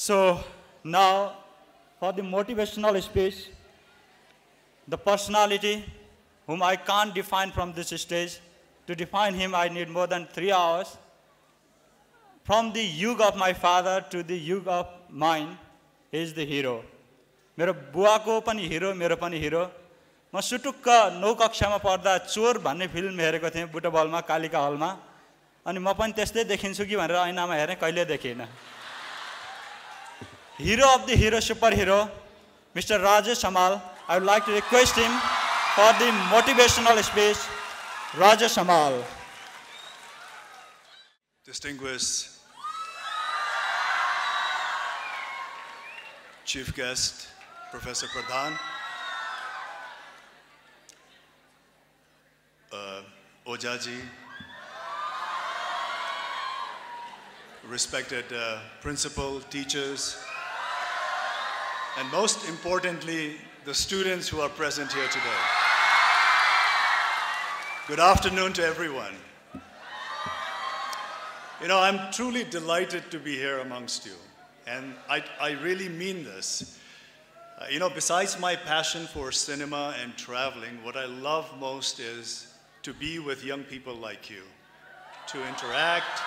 So now, for the motivational speech, the personality whom I can't define from this stage. To define him, I need more than 3 hours. From the yuga of my father to the yuga of mine, he is the hero. मेरो बुवाको पनि हिरो, मेरो पनि हिरो. म सुटुक्क 9 कक्षामा पढ्दा चोर भन्ने film हेरेको थिएँ बुटबलमा, कालिका हलमा. अनि म पनि त्यस्तै देखिन्छु कि भनेर ऐनामा हेरेँ, कहिले देखिनँ. Hero of the hero, superhero, Mr. Rajesh Hamal. I would like to request him for the motivational speech. Rajesh Hamal. Distinguished Chief Guest, Professor Pradhan, Ojaji, respected principal, teachers, and most importantly, the students who are present here today. Good afternoon to everyone. You know, I'm truly delighted to be here amongst you, and I really mean this. You know, besides my passion for cinema and traveling, what I love most is to be with young people like you, to interact,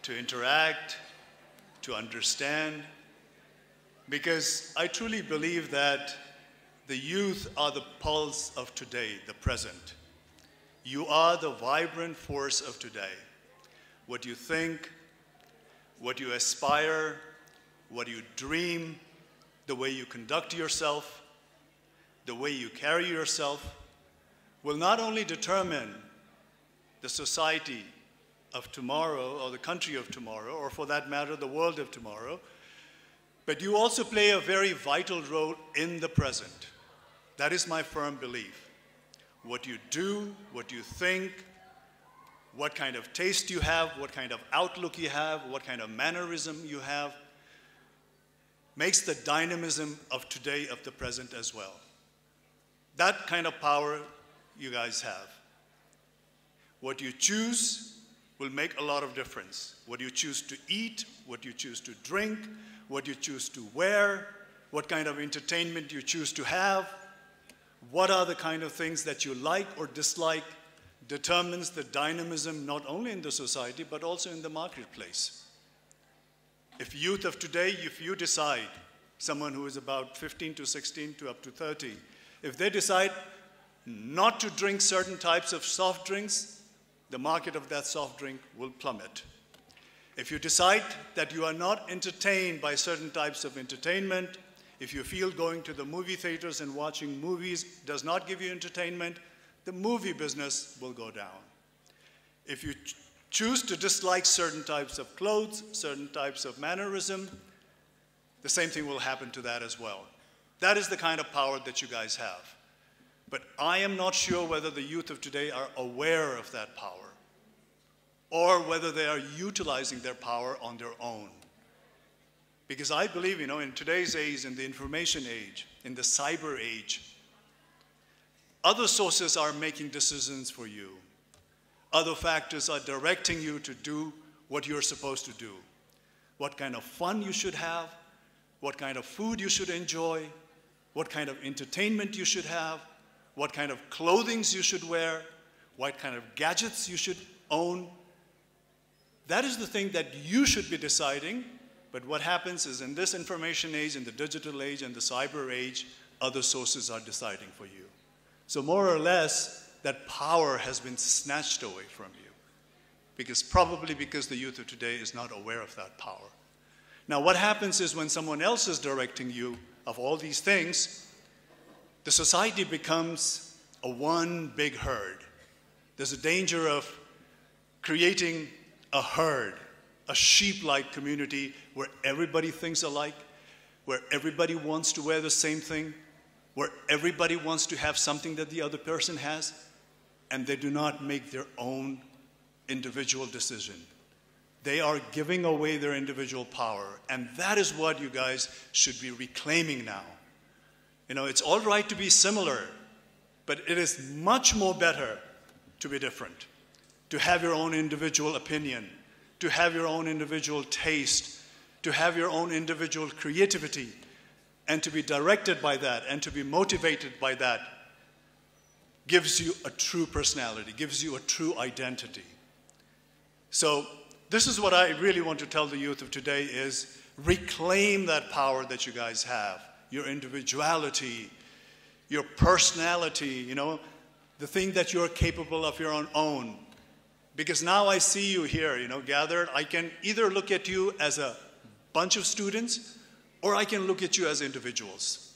to understand, because I truly believe that the youth are the pulse of today, the present. You are the vibrant force of today. What you think, what you aspire, what you dream, the way you conduct yourself, the way you carry yourself, will not only determine the society of tomorrow or the country of tomorrow, or for that matter, the world of tomorrow, but you also play a very vital role in the present. That is my firm belief. What you do, what you think, what kind of taste you have, what kind of outlook you have, what kind of mannerism you have, makes the dynamism of today, of the present as well. That kind of power you guys have. What you choose will make a lot of difference. What you choose to eat, what you choose to drink, what you choose to wear, what kind of entertainment you choose to have, what are the kind of things that you like or dislike, determines the dynamism not only in the society but also in the marketplace. If youth of today, if you decide, someone who is about 15 to 16 to up to 30, if they decide not to drink certain types of soft drinks, the market of that soft drink will plummet. If you decide that you are not entertained by certain types of entertainment, if you feel going to the movie theaters and watching movies does not give you entertainment, the movie business will go down. If you choose to dislike certain types of clothes, certain types of mannerism, the same thing will happen to that as well. That is the kind of power that you guys have. But I am not sure whether the youth of today are aware of that power, or whether they are utilizing their power on their own. Because I believe, you know, in today's age, in the information age, in the cyber age, other sources are making decisions for you. Other factors are directing you to do what you're supposed to do. What kind of fun you should have, what kind of food you should enjoy, what kind of entertainment you should have, what kind of clothing you should wear, what kind of gadgets you should own. That is the thing that you should be deciding, but what happens is in this information age, in the digital age, and the cyber age, other sources are deciding for you. So more or less, that power has been snatched away from you, probably because the youth of today is not aware of that power. Now what happens is when someone else is directing you of all these things, the society becomes a one big herd. There's a danger of creating a herd, a sheep-like community where everybody thinks alike, where everybody wants to wear the same thing, where everybody wants to have something that the other person has, and they do not make their own individual decision. They are giving away their individual power, and that is what you guys should be reclaiming now. You know, it's all right to be similar, but it is much more better to be different, to have your own individual opinion, to have your own individual taste, to have your own individual creativity and to be directed by that and to be motivated by that gives you a true personality, gives you a true identity. So this is what I really want to tell the youth of today is reclaim that power that you guys have, your individuality, your personality, you know, the thing that you're capable of your own. Because now I see you here, you know, gathered. I can either look at you as a bunch of students or I can look at you as individuals.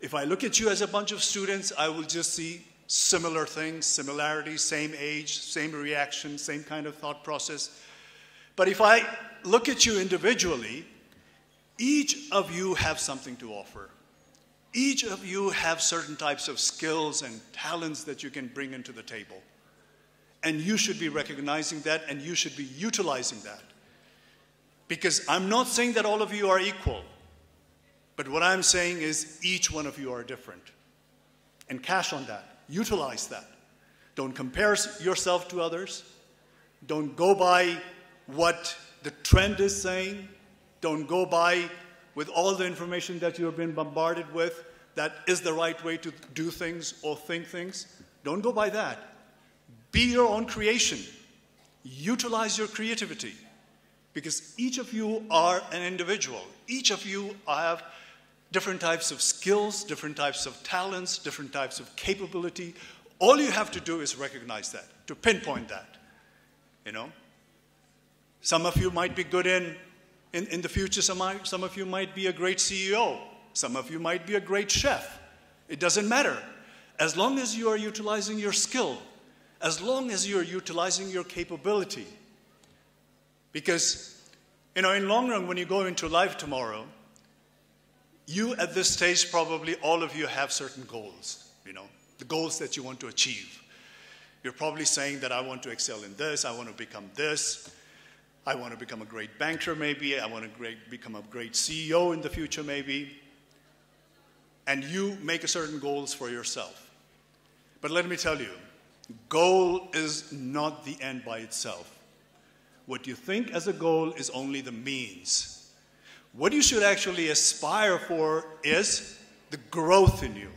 If I look at you as a bunch of students, I will just see similar things, similarities, same age, same reaction, same kind of thought process. But if I look at you individually, each of you have something to offer. Each of you have certain types of skills and talents that you can bring into the table. And you should be recognizing that and you should be utilizing that. Because I'm not saying that all of you are equal. But what I'm saying is each one of you are different. And cash on that. Utilize that. Don't compare yourself to others. Don't go by what the trend is saying. Don't go by with all the information that you have been bombarded with that is the right way to do things or think things. Don't go by that. Be your own creation. Utilize your creativity. Because each of you are an individual. Each of you have different types of skills, different types of talents, different types of capability. All you have to do is recognize that, to pinpoint that, you know. Some of you might be good in the future, some of you might be a great CEO. Some of you might be a great chef. It doesn't matter. As long as you are utilizing your skill, as long as you're utilizing your capability. Because, you know, in long run, when you go into life tomorrow, you at this stage, probably all of you have certain goals, you know, the goals that you want to achieve. You're probably saying that I want to excel in this, I want to become this, I want to become a great banker maybe, I want to become a great CEO in the future maybe. And you make certain goals for yourself. But let me tell you, goal is not the end by itself. What you think as a goal is only the means. What you should actually aspire for is the growth in you.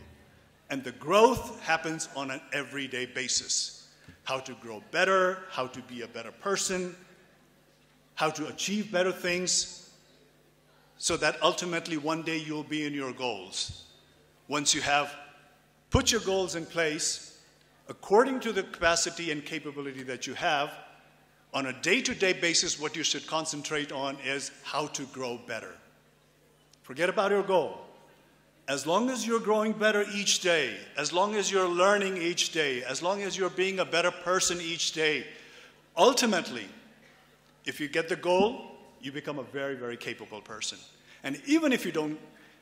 And the growth happens on an everyday basis. How to grow better, how to be a better person, how to achieve better things, so that ultimately one day you'll be in your goals. Once you have put your goals in place, according to the capacity and capability that you have, on a day-to-day basis, what you should concentrate on is how to grow better. Forget about your goal. As long as you're growing better each day, as long as you're learning each day, as long as you're being a better person each day, ultimately, if you get the goal, you become a very, very capable person. And even if you don't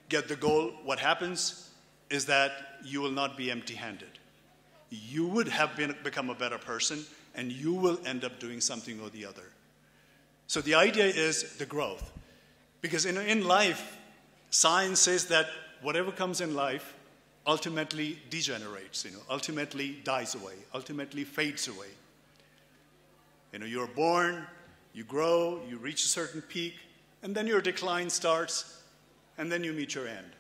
get the goal, what happens is that you will not be empty-handed. You would have become a better person, and you will end up doing something or the other. So the idea is the growth. Because in life, science says that whatever comes in life ultimately degenerates, ultimately dies away, ultimately fades away. You're born, you grow, you reach a certain peak, and then your decline starts, and then you meet your end.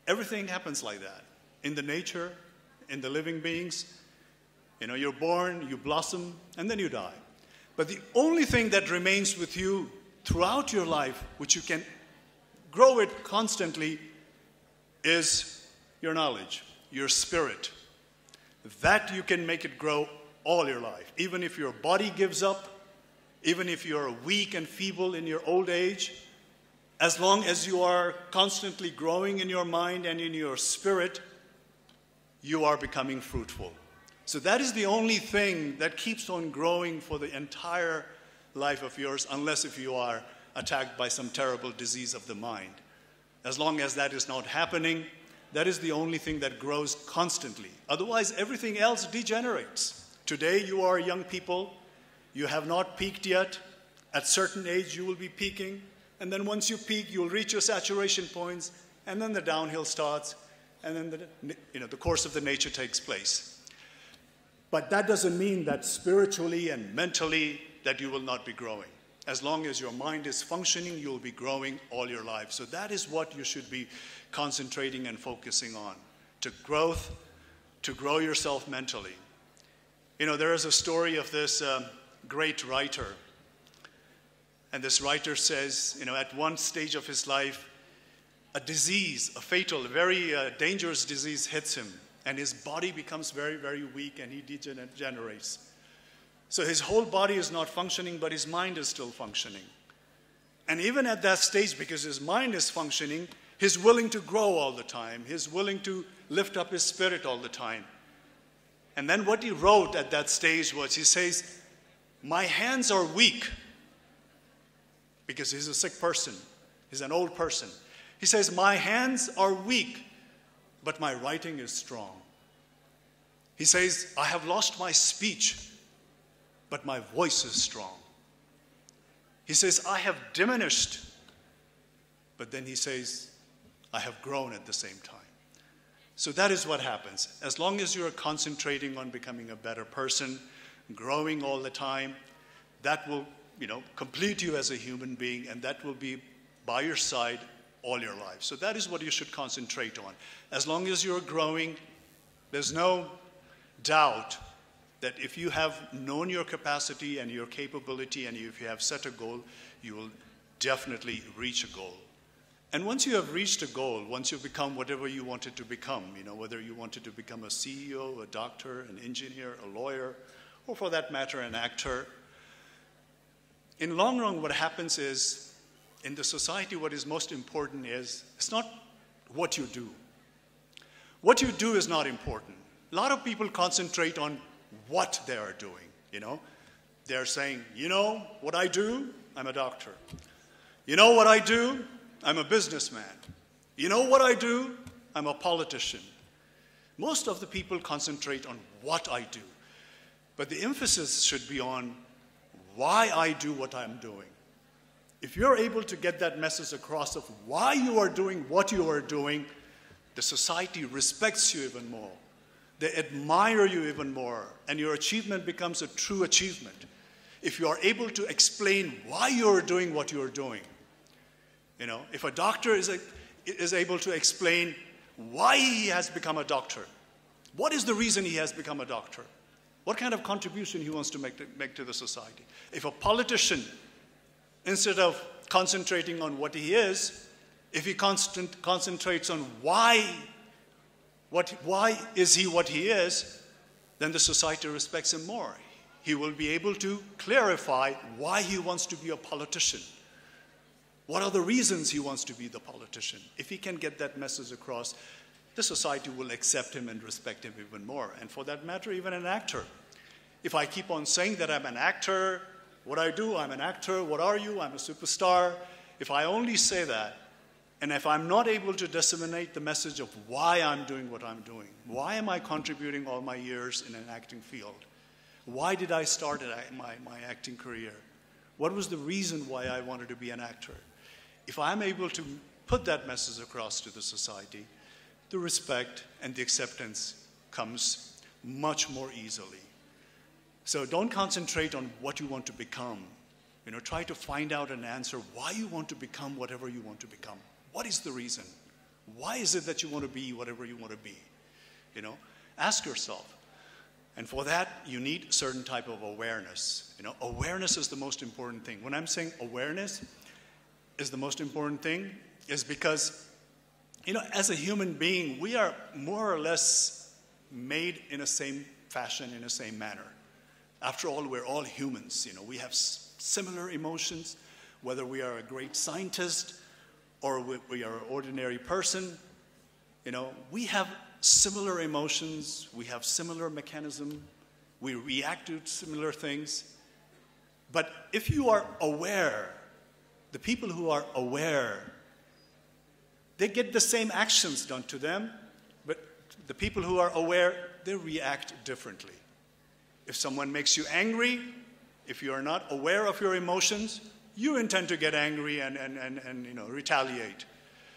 Everything happens like that. In the nature, in the living beings, you're born, you blossom, and then you die. But the only thing that remains with you throughout your life, which you can grow it constantly, is your knowledge, your spirit. That you can make it grow all your life. Even if your body gives up, even if you're weak and feeble in your old age, as long as you are constantly growing in your mind and in your spirit, you are becoming fruitful. So that is the only thing that keeps on growing for the entire life of yours, unless if you are attacked by some terrible disease of the mind. As long as that is not happening, that is the only thing that grows constantly. Otherwise, everything else degenerates. Today, you are young people. You have not peaked yet. At certain age, you will be peaking. And then once you peak, you'll reach your saturation points. And then the downhill starts. And then the course of the nature takes place. But that doesn't mean that spiritually and mentally that you will not be growing. As long as your mind is functioning, you'll be growing all your life. So that is what you should be concentrating and focusing on, to grow yourself mentally. You know, there is a story of this great writer. And this writer says, you know, at one stage of his life, a disease, a fatal, very dangerous disease hits him. And his body becomes very, very weak and he degenerates. So his whole body is not functioning, but his mind is still functioning. And even at that stage, because his mind is functioning, he's willing to grow all the time. He's willing to lift up his spirit all the time. And then what he wrote at that stage was, he says, my hands are weak, because he's a sick person. He's an old person. He says, my hands are weak, but my writing is strong. He says, I have lost my speech, but my voice is strong. He says, I have diminished, but then he says, I have grown at the same time. So that is what happens. As long as you're concentrating on becoming a better person, growing all the time, that will, you know, complete you as a human being, and that will be by your side all your life. So that is what you should concentrate on. As long as you're growing, there's no doubt that if you have known your capacity and your capability, and if you have set a goal, you will definitely reach a goal. And once you have reached a goal, once you become whatever you wanted to become, you know, whether you wanted to become a CEO, a doctor, an engineer, a lawyer, or for that matter, an actor, in long run, what happens is, in the society, what is most important is, it's not what you do. What you do is not important. A lot of people concentrate on what they are doing, you know. They're saying, you know what I do? I'm a doctor. You know what I do? I'm a businessman. You know what I do? I'm a politician. Most of the people concentrate on what I do. But the emphasis should be on why I do what I'm doing. If you're able to get that message across of why you are doing what you are doing, the society respects you even more. They admire you even more, and your achievement becomes a true achievement. If you are able to explain why you're doing what you're doing. You know, if a doctor is able to explain why he has become a doctor, what is the reason he has become a doctor? What kind of contribution he wants to make to the society? If a politician, instead of concentrating on what he is, if he concentrates on why is he what he is, then the society respects him more. He will be able to clarify why he wants to be a politician. What are the reasons he wants to be the politician? If he can get that message across, the society will accept him and respect him even more. And for that matter, even an actor. If I keep on saying that I'm an actor, what I do, I'm an actor, what are you, I'm a superstar. If I only say that, and if I'm not able to disseminate the message of why I'm doing what I'm doing, why am I contributing all my years in an acting field? Why did I start my acting career? What was the reason why I wanted to be an actor? If I'm able to put that message across to the society, the respect and the acceptance comes much more easily. So don't concentrate on what you want to become. You know, try to find out an answer why you want to become whatever you want to become. What is the reason? Why is it that you want to be whatever you want to be? You know, ask yourself. And for that, you need a certain type of awareness. You know, awareness is the most important thing. When I'm saying awareness is the most important thing, is because, you know, as a human being, we are more or less made in the same fashion, in the same manner. After all, we're all humans. You know, we have similar emotions, whether we are a great scientist or we are an ordinary person. You know, we have similar emotions, we have similar mechanism, we react to similar things. But if you are aware, the people who are aware, they get the same actions done to them, but the people who are aware, they react differently. If someone makes you angry, if you are not aware of your emotions, you intend to get angry and you know, retaliate.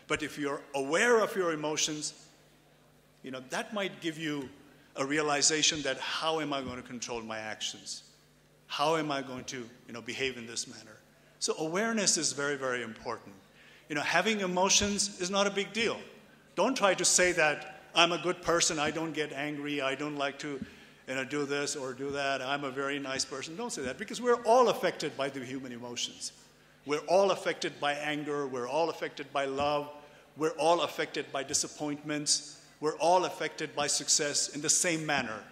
But if you're aware of your emotions, you know, that might give you a realization that how am I going to control my actions? How am I going to, you know, behave in this manner? So awareness is very, very important. Having emotions is not a big deal. Don't try to say that I'm a good person, I don't get angry, I don't like to do this or do that, I'm a very nice person. Don't say that, because we're all affected by the human emotions. We're all affected by anger, we're all affected by love, we're all affected by disappointments, we're all affected by success in the same manner.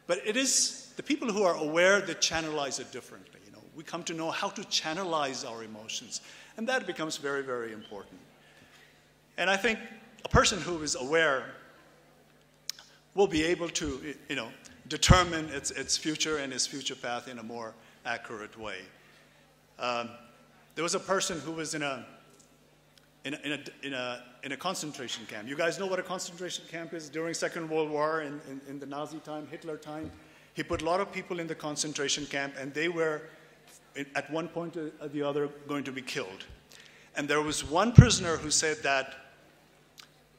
But it is the people who are aware that channelize it differently. We come to know how to channelize our emotions, and that becomes very, very important. And I think a person who is aware will be able to, determine its future and its future path in a more accurate way. There was a person who was in a concentration camp. You guys know what a concentration camp is? During Second World War, in the Nazi time, Hitler time, he put a lot of people in the concentration camp, and they were, at one point or the other, going to be killed. And there was one prisoner who said that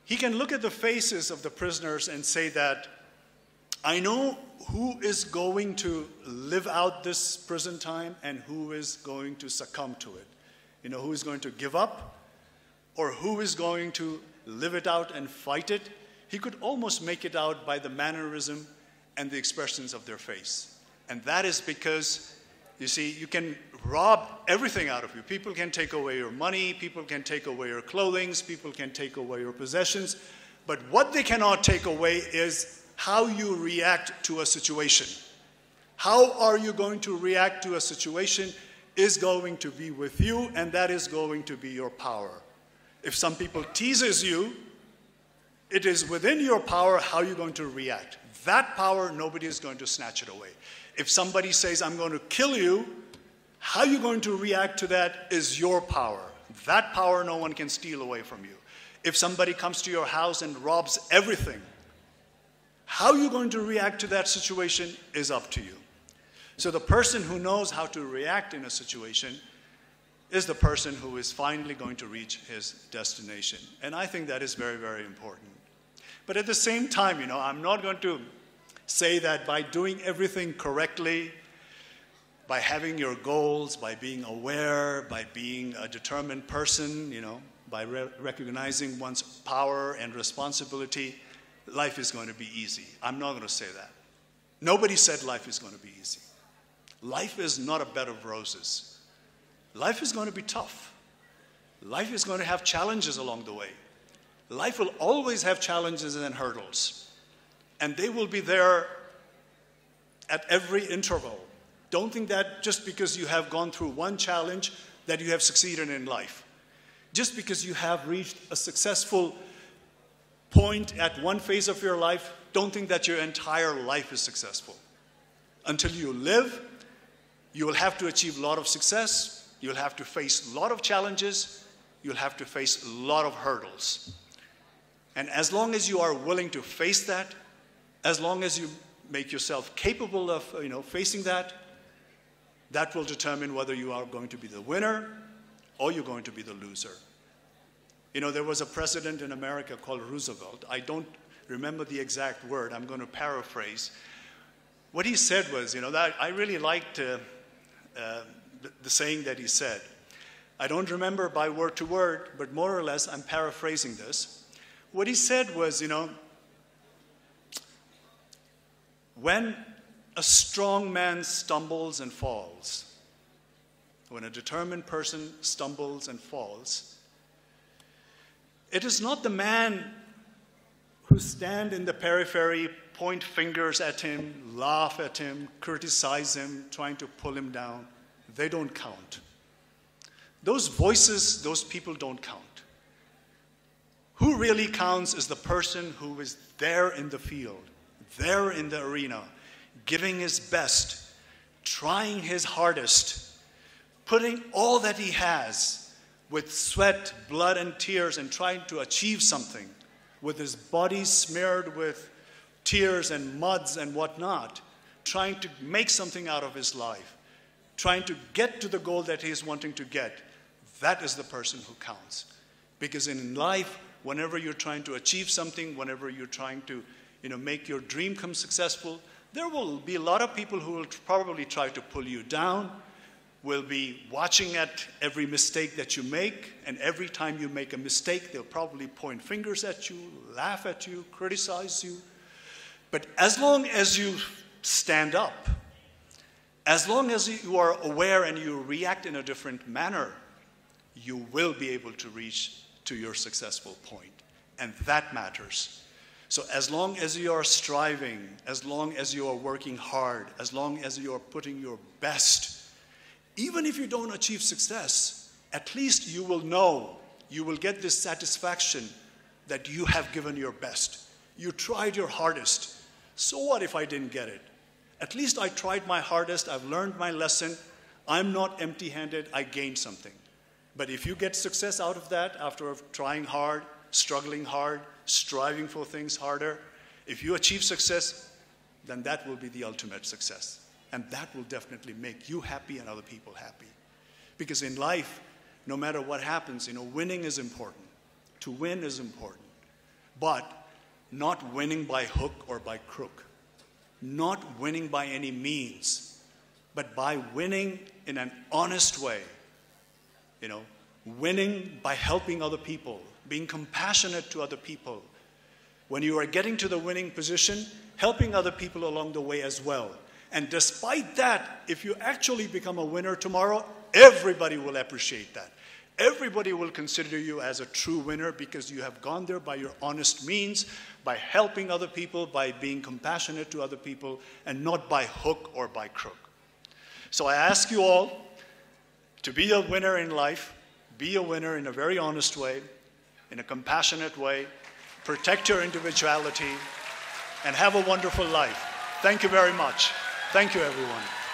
he can look at the faces of the prisoners and say that, I know who is going to live out this prison time and who is going to succumb to it. Who is going to give up or who is going to live it out and fight it. He could almost make it out by the mannerism and the expressions of their face. And that is because, you see, you can rob everything out of you. People can take away your money, people can take away your clothing, people can take away your possessions. But what they cannot take away is how you react to a situation. How are you going to react to a situation is going to be with you, and that is going to be your power. If some people teases you, it is within your power how you're going to react. That power, nobody is going to snatch it away. If somebody says, I'm going to kill you, how you're going to react to that is your power. That power no one can steal away from you. If somebody comes to your house and robs everything, how you're going to react to that situation is up to you. So the person who knows how to react in a situation is the person who is finally going to reach his destination. And I think that is very, very important. But at the same time, I'm not going to say that by doing everything correctly, by having your goals, by being aware, by being a determined person, by recognizing one's power and responsibility, life is going to be easy. I'm not going to say that. Nobody said life is going to be easy. Life is not a bed of roses. Life is going to be tough. Life is going to have challenges along the way. Life will always have challenges and hurdles. And they will be there at every interval. Don't think that just because you have gone through one challenge that you have succeeded in life. Just because you have reached a successful point at one phase of your life, don't think that your entire life is successful. Until you live, you will have to achieve a lot of success. You'll have to face a lot of challenges. You'll have to face a lot of hurdles. And as long as you are willing to face that, as long as you make yourself capable of facing that, that will determine whether you are going to be the winner or you're going to be the loser. There was a president in America called Roosevelt. I don't remember the exact word. I'm going to paraphrase. What he said was, that I really liked the saying that he said. I don't remember by word to word, but more or less I'm paraphrasing this. What he said was, when a strong man stumbles and falls, when a determined person stumbles and falls, it is not the man who stand in the periphery, point fingers at him, laugh at him, criticize him, trying to pull him down. They don't count. Those voices, those people don't count. Who really counts is the person who is there in the field, there in the arena, giving his best, trying his hardest, putting all that he has with sweat, blood, and tears and trying to achieve something, with his body smeared with tears and muds and whatnot, trying to make something out of his life, trying to get to the goal that he is wanting to get. That is the person who counts. Because in life, whenever you're trying to achieve something, whenever you're trying to make your dream come successful, there will be a lot of people who will probably try to pull you down, will be watching at every mistake that you make, and every time you make a mistake, they'll probably point fingers at you, laugh at you, criticize you. But as long as you stand up, as long as you are aware and you react in a different manner, you will be able to reach to your successful point. And that matters. So as long as you are striving, as long as you are working hard, as long as you are putting your best, even if you don't achieve success, at least you will know, you will get this satisfaction that you have given your best. You tried your hardest. So what if I didn't get it? At least I tried my hardest, I've learned my lesson, I'm not empty-handed, I gained something. But if you get success out of that, after trying hard, struggling hard, striving for things harder, if you achieve success, then that will be the ultimate success. And that will definitely make you happy and other people happy. Because in life, no matter what happens, winning is important. To win is important. But not winning by hook or by crook. Not winning by any means, but by winning in an honest way. Winning by helping other people, being compassionate to other people. When you are getting to the winning position, helping other people along the way as well. And despite that, if you actually become a winner tomorrow, everybody will appreciate that. Everybody will consider you as a true winner because you have gone there by your honest means, by helping other people, by being compassionate to other people, and not by hook or by crook. So I ask you all to be a winner in life, be a winner in a very honest way, in a compassionate way, protect your individuality, and have a wonderful life. Thank you very much. Thank you, everyone.